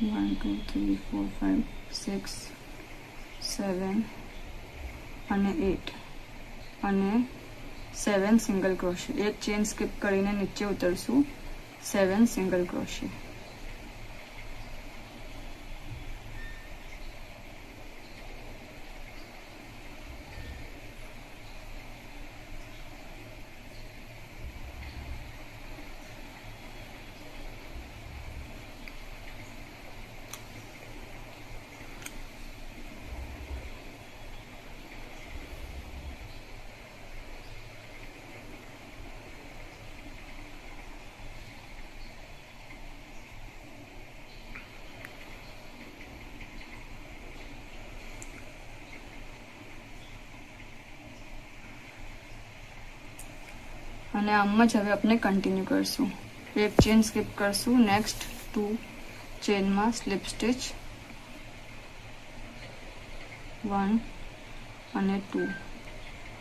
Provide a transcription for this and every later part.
1 2 3 4 5 6 7 અને 8 અને 7 સિંગલ ક્રોશિયા. એક ચેન સ્કીપ કરીને નીચે ઉતરશું. 7 સિંગલ ક્રોશિયા. અને આમ જ હવે આપણે કન્ટિન્યુ કરશું. એક ચેન સ્કીપ કરશું. નેક્સ્ટ 2 ચેનમાં સ્લીપ સ્ટિચ 1 અને 2.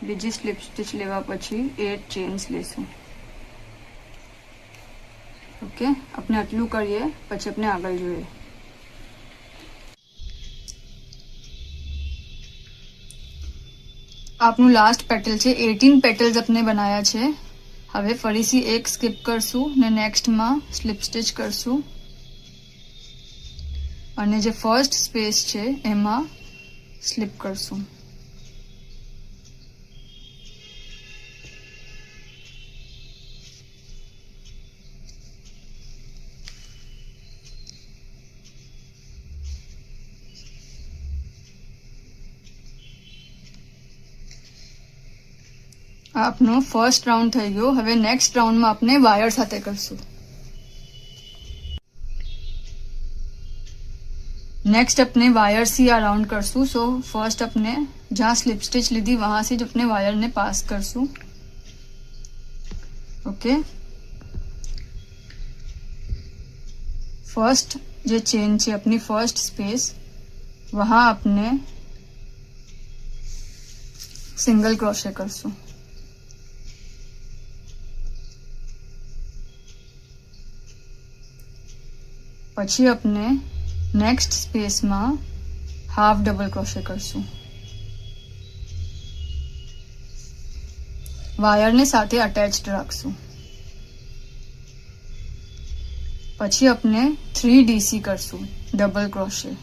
બીજી સ્લીપ સ્ટિચ લેવા પછી 8 ચેન્સ લેશું. ઓકે, આપણે આટલું કરીએ પછી આપણે આગળ જોઈએ. આપનું લાસ્ટ પેટલ છે. 18 પેટલ્સ આપણે બનાવ્યા છે. હવે ફરીથી એક સ્કીપ કરશું ને નેક્સ્ટમાં સ્લીપ સ્ટિચ કરશું અને જે ફર્સ્ટ સ્પેસ છે એમાં સ્લીપ કરશું. આપનો ફર્સ્ટ રાઉન્ડ થઈ ગયો. હવે નેક્સ્ટ રાઉન્ડમાં આપણે વાયર સાથે કરશું. नेक्स्ट अपने वायर से आ राउंड करसू. सो फर्स्ट अपने जहाँ स्लिप स्टिच लीधी वहां से अपने वायर ने पास करसू. ओके, फर्स्ट जो चेन है अपनी फर्स्ट स्पेस वहां अपने सिंगल क्रोशे करसू. પછી अपने नेक्स्ट स्पेस में हाफ डबल क्रोशे करसू. वायर ने साथे अटेच्ड रखसू. પછી अपने 3 DC करसू डबल क्रोशे.